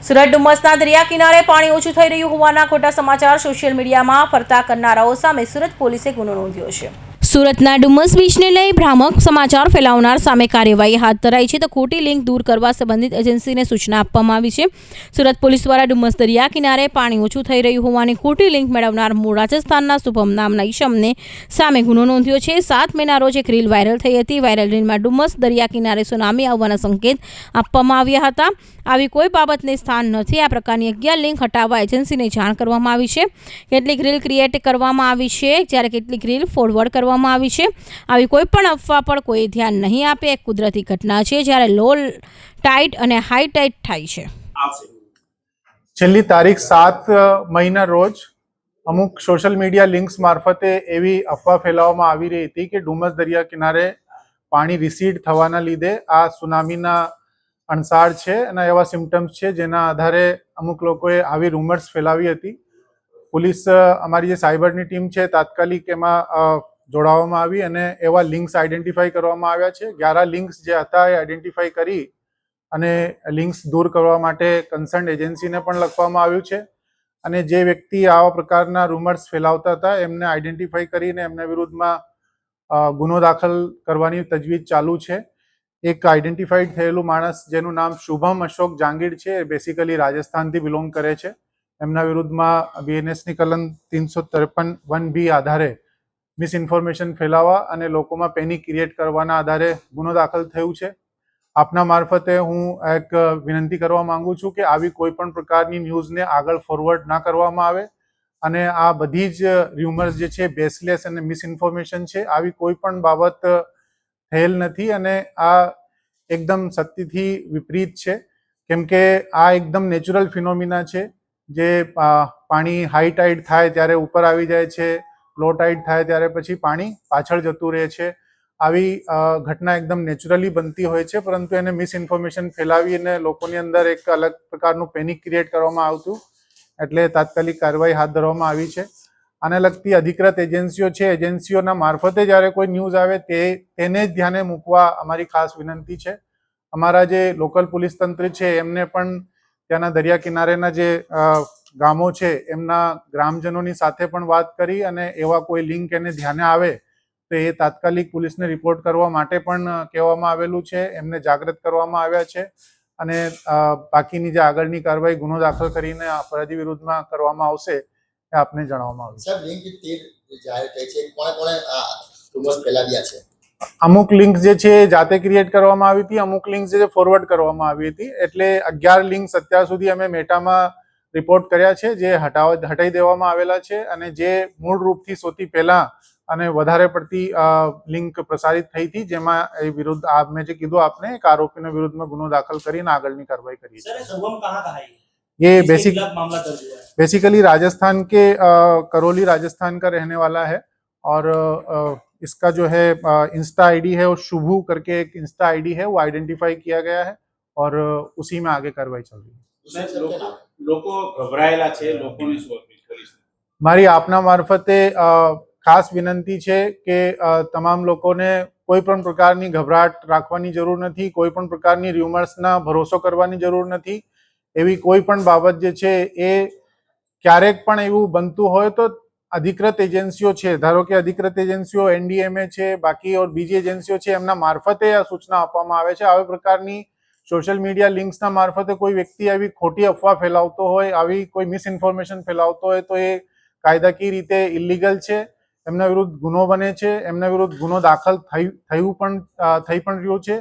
સુરત ડુમસના દરિયા કિનારે પાણી ઓછું થઈ રહ્યું હોવાના ખોટા સમાચાર સોશિયલ મીડિયામાં ફરતા કરનારાઓ સામે સુરત પોલીસે ગુનો નોંધ્યો છે। સુરતના ડુમસ બીચને લઈ ભ્રામક સમાચાર ફેલાવનાર સામે કાર્યવાહી હાથ ધરાઈ છે તો ખોટી લિંક દૂર કરવા સંબંધિત એજન્સીને સૂચના આપવામાં આવી છે। સુરત પોલીસ દ્વારા ડુમસ દરિયા કિનારે પાણી ઓછું થઈ રહ્યું હોવાની ખોટી લિંક મેળવનાર મૂળ રાજસ્થાનના શુભમ નામના ઈસમને સામે ગુનો નોંધ્યો છે। 7 મેના રોજ એક રીલ વાયરલ થઈ હતી। વાયરલ રીલમાં ડુમસ દરિયા કિનારે સુનામી આવવાના સંકેત આપવામાં આવ્યા હતા। આવી કોઈ બાબતને સ્થાન નથી। આ પ્રકારની 11 લિંક હટાવવા એજન્સીને જાણ કરવામાં આવી છે। કેટલીક રીલ ક્રિએટ કરવામાં આવી છે જ્યારે કેટલીક રીલ ફોરવર્ડ કરવામાં આવી છે। આવી કોઈ પણ અફવા પર કોઈ ધ્યાન નહીં આપે। એક કુદરતી ઘટના છે જ્યારે લો ટાઇડ અને હાઈ ટાઇડ થાય છે। છેલ્લી તારીખ 7 મઈના રોજ અમુક સોશિયલ મીડિયા લિંક્સ મારફતે એવી અફવા ફેલાવવામાં આવી રહી હતી કે ડુમસ દરિયા કિનારે પાણી રિસીડ થવાના લીધે આ સુનામીના અણસાર છે અને એવા સિમ્ટમ્સ છે જેના આધારે અમુક લોકોએ આવી રૂમર્સ ફેલાવી હતી। પોલીસ અમારી જે સાયબરની ટીમ છે તાત્કાલિક એમાં જોડાવવામાં આવી અને એવા લિંક્સ આઈડેન્ટિફાઈ કરવામાં આવ્યા છે। 11 લિંક્સ જે હતા એ આઈડેન્ટિફાઈ કરી અને લિંક્સ દૂર કરવા માટે કન્સર્ન એજન્સીને પણ લખવામાં આવ્યું છે અને જે વ્યક્તિ આવા પ્રકારના રૂમર્સ ફેલાવતા હતા એમને આઈડેન્ટિફાઈ કરીને એમના વિરુદ્ધમાં ગુનો દાખલ કરવાની તજવીજ ચાલુ છે। એક આઈડેન્ટિફાઈડ થયેલું માણસ જેનું નામ શુભમ અશોક જાંગીડ છે એ બેસિકલી રાજસ્થાનથી બિલોંગ કરે છે। એમના વિરુદ્ધમાં બીએનએસની કલમ 353(1)B આધારે મિસઇન્ફોર્મેશન ફેલાવવા અને લોકોમાં પેનિક ક્રિએટ કરવાના આધારે ગુનો દાખલ થયું છે। આપના મારફતે હું એક વિનંતી કરવા માંગુ છું કે આવી કોઈ પણ પ્રકારની ન્યૂઝને આગળ ફોરવર્ડ ના કરવામાં આવે અને આ બધી જ ર્યુમર્સ જે છે બેસલેસ અને મિસઇન્ફોર્મેશન છે। આવી કોઈ પણ બાબત થયેલ નથી અને આ એકદમ સત્યથી વિપરીત છે કેમ કે આ એકદમ નેચરલ ફિનોમિના છે જે પાણી હાઈ ટાઇડ થાય ત્યારે ઉપર આવી જાય છે, લો ટાઇડ થાય ત્યારે પછી પાણી પાછળ જતું રહે છે। આવી ઘટના એકદમ નેચરલી બનતી હોય છે પરંતુ એને મિસઇન્ફોર્મેશન ફેલાવીને લોકોની અંદર એક અલગ પ્રકારનું પેનિક ક્રિએટ કરવામાં આવતું એટલે તાત્કાલિક કાર્યવાહી હાથ ધરવામાં આવી છે। આને લગતી અધિકૃત એજન્સીઓ છે એજન્સીઓના મારફતે જ્યારે કોઈ ન્યૂઝ આવે તેને જ ધ્યાને મૂકવા અમારી ખાસ વિનંતી છે। અમારા જે લોકલ પોલીસ તંત્ર છે એમને પણ ત્યાંના દરિયા કિનારેના જે ગામો છે એમના ગ્રામજનોની સાથે પણ વાત કરી અને એવા કોઈ લિંક એને ધ્યાને આવે તો એ તાત્કાલિક પોલીસને રિપોર્ટ કરવા માટે પણ કહેવામાં આવેલું છે। એમને જાગૃત કરવામાં આવ્યા છે અને બાકીની જે આગળની કાર્યવાહી ગુનો દાખલ કરીને અપરાધી વિરુદ્ધમાં કરવામાં આવશે એ આપને જણાવવામાં આવશે। અમુક લિંક જે છે જાતે ક્રિએટ કરવામાં આવી હતી, અમુક લિંક જે ફોરવર્ડ કરવામાં આવી હતી એટલે 11 લિંક્સ અત્યાર સુધી અમે મેટામાં રિપોર્ટ કર્યા છે જે હટાવી દેવામાં આવેલા છે અને જે મૂળ રૂપથી સૌથી પહેલા અને વધારે પડતી લિંક પ્રસારિત થઈ હતી જેમાં એ વિરુદ્ધ મેં જે કીધું આપને એક આરોપીના વિરુદ્ધમાં ગુનો दाखिल કરીને આગળની કાર્યવાही કરી है। ये बेसिकली राजस्थान के करौली राजस्थान का रहने वाला है और इसका जो है इंस्टा आईडी है वो शुभू करके एक इंस्टा आईडी है वो आइडेंटिफाई किया गया है और उसी में आगे कार्रवाई चल रही है। લોકો ગભરાયેલા છે, લોકોને શું અપીલ કરીશ? મારી આપના મારફતે ખાસ વિનંતી છે કે તમામ લોકોને કોઈ પણ પ્રકારની ગભરાટ રાખવાની જરૂર નથી, કોઈ પણ પ્રકારની ર્યુમર્સના ભરોસો કરવાની જરૂર નથી। એવી કોઈ પણ બાબત જે છે એ ક્યારેક પણ એવું બનતું હોય તો અધિકૃત એજન્સીઓ છે, ધારો કે અધિકૃત એજન્સીઓ એનડીએમએ છે, બાકી ઓર બીજી એજન્સીઓ છે એમના મારફતે આ સૂચના આપવામાં આવે છે। આવી પ્રકારની સોશિયલ મીડિયા લિંક્સના મારફતે કોઈ વ્યક્તિ આવી ખોટી અફવા ફેલાવતો હોય, આવી કોઈ મિસઇન્ફોર્મેશન ફેલાવતો હોય તો એ કાયદાકીય રીતે ઇલીગલ છે, એમના વિરુદ્ધ ગુનો બને છે, એમના વિરુદ્ધ ગુનો દાખલ થઈ પણ રહ્યો છે।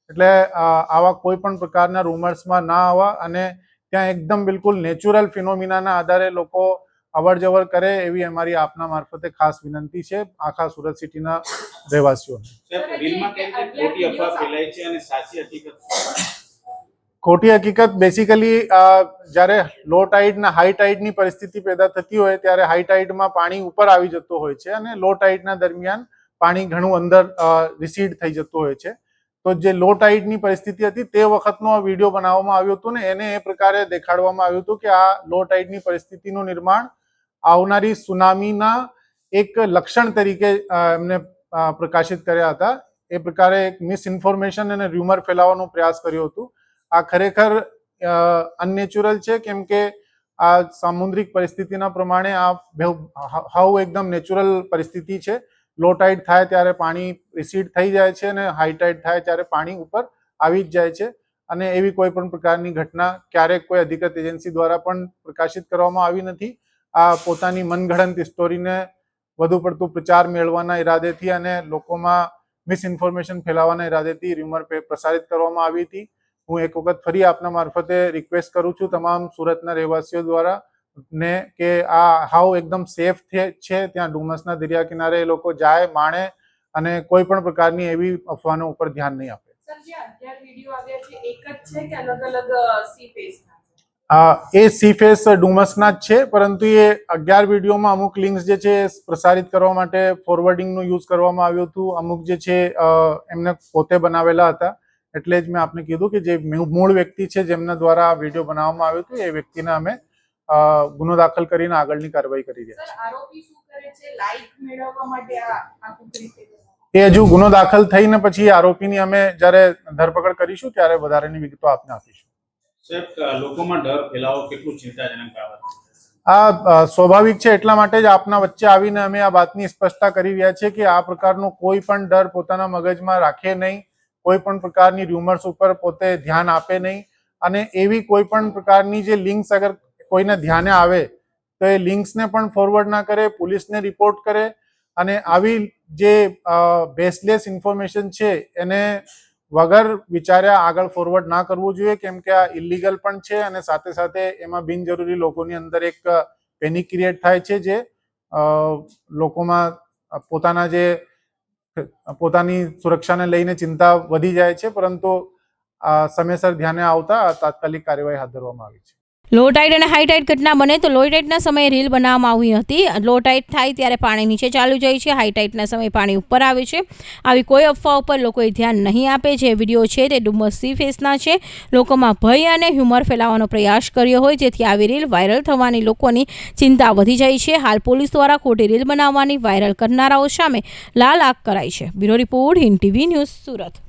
એટલે આવા કોઈ પણ પ્રકારના રૂમર્સમાં ના આવવા અને ત્યાં એકદમ બિલકુલ નેચરલ ફિનોમિનાના આધારે લોકો અવર જવર કરે એવી અમારી આપના મારફતે ખાસ વિનંતી છે આખા સુરત સિટીના રહેવાસીઓને। ખોટી હકીકત બેસિકલી જ્યારે લો ટાઇડ ના હાઈ ટાઇડની પરિસ્થિતિ પેદા થતી હોય ત્યારે હાઈ ટાઇડમાં પાણી ઉપર આવી જતું હોય છે અને લો ટાઇડના દરમિયાન પાણી ઘણું અંદર રિસીડ થઈ જતું હોય છે। તો જે લો ટાઇડની પરિસ્થિતિ હતી તે વખતનો વિડીયો બનાવવામાં આવ્યો હતો ને એને એ પ્રકારે દેખાડવામાં આવ્યું હતું કે આ લો ટાઇડની પરિસ્થિતિનું નિર્માણ આવનારી સુનામીના એક લક્ષણ તરીકે એમને પ્રકાશિત કર્યા હતા। એ પ્રકારે એક મિસઇન્ફોર્મેશન અને ર્યુમર ફેલાવવાનો પ્રયાસ કર્યો હતો। આ ખરેખર અનનેચરલ છે, કેમ કે આ સામુદ્રિક પરિસ્થિતિના પ્રમાણે આ હાવ એકદમ નેચરલ પરિસ્થિતિ છે. લો ટાઇડ થાય ત્યારે પાણી રિસીડ થઈ જાય છે અને હાઈ ટાઇડ થાય ત્યારે પાણી ઉપર આવી જ જાય છે, અને એવી કોઈ પણ પ્રકારની ઘટના ક્યારેક કોઈ અધિકૃત એજન્સી દ્વારા પણ પ્રકાશિત કરવામાં આવી નથી. આ પોતાની મનગઢંત સ્ટોરીને વધુ પડતું પ્રચાર મેળવવાના ઈરાદેથી અને લોકોમાં મિસઇન્ફોર્મેશન ફેલાવવાના ઈરાદેથી રૂમર પ્રસારિત કરવામાં આવી હતી. હું એક વખત ફરી આપના મારફતે રિક્વેસ્ટ કરું છું તમામ સુરતના રહેવાસીઓ દ્વારા ને કે આ હાવ એકદમ સેફ છે. ત્યાં ડુમસના દરિયા કિનારે એ લોકો જાય, માણે અને કોઈ પણ પ્રકારની એવી અફવાનો ઉપર ધ્યાન નહીં આપે. સર, જે 11 વિડીયો આવ્યા છે એક જ છે કે અલગ અલગ સી ફેસના છે? એ સી ફેસ ડુમસના જ છે, પરંતુ એ 11 વિડીયોમાં અમુક લિંક્સ જે છે પ્રસારિત કરવા માટે ફોરવર્ડિંગનું યુઝ કરવામાં આવ્યું હતું. અમુક જે છે એમને પોતે બનાવેલા હતા. એટલે જ મેં આપને કીધું કે જે મૂળ વ્યક્તિ છે જેમના દ્વારા આ વિડીયો બનાવવામાં આવ્યો હતો એ વ્યક્તિને અમે ગુનો દાખલ કરીને આગળની કાર્યવાહી કરી રહ્યા છીએ. સર, આરોપી શું કરે છે લાઈક મેળવવા માટે આ આખું રીતે? એ હજુ ગુનો દાખલ થઈને પછી આરોપીની અમે જ્યારે ધરપકડ કરીશું ત્યારે વધારેની વિગતો આપને આપીશું. સાહેબ, લોકોમાં ડર ફેલાવો કેટલું ચિંતાજનક બાબત? આ સ્વાભાવિક છે, એટલા માટે જ આપના વચ્ચે આવીને અમે આ વાતની સ્પષ્ટતા કરી રહ્યા છીએ કે આ પ્રકારનો કોઈ પણ ડર પોતાના મગજમાં રાખે નહીં, કોઈ પણ પ્રકારની રૂમર્સ ઉપર પોતે ધ્યાન આપે નહીં, અને એવી કોઈ પણ પ્રકારની જે લિંક્સ અગર કોઈને ધ્યાને આવે તો એ લિંક્સને પણ ફોરવર્ડ ના કરે, પોલીસને રિપોર્ટ કરે, અને આવી જે બેસલેસ ઇન્ફોર્મેશન છે એને વગર વિચાર્યા આગળ ફોરવર્ડ ના કરવું જોઈએ, કેમ કે આ ઇલીગલ પણ છે અને સાથે સાથે એમાં બિનજરૂરી લોકોની અંદર એક પેનિક ક્રિએટ થાય છે, જે લોકોમાં પોતાની સુરક્ષાને લઈને ચિંતા વધી જાય છે. પરંતુ સમયસર ધ્યાને આવતા તાત્કાલિક કાર્યવાહી હાથ ધરવામાં આવી છે. લો ટાઇડ અને હાઈ ટાઇડ ઘટના બને તો લો ટાઇડના સમયે રીલ બનાવવામાં આવી હતી. લો ટાઇડ થાય ત્યારે પાણી નીચે ચાલ્યું જાય છે, હાઈ ટાઇડના સમયે પાણી ઉપર આવે છે. આવી કોઈ અફવા ઉપર લોકોએ ધ્યાન નહીં આપે. જે વિડીયો છે તે ડુમસ સી ફેસના છે. લોકોમાં ભય અને હ્યુમર ફેલાવવાનો પ્રયાસ કર્યો હોય જેથી આવી રીલ વાયરલ થવાની લોકોની ચિંતા વધી જાય છે. હાલ પોલીસ દ્વારા ખોટી રીલ બનાવવાની વાયરલ કરનારાઓ સામે લાલ આંખ કરાઈ છે. Bureau report, Hind TV news, Surat.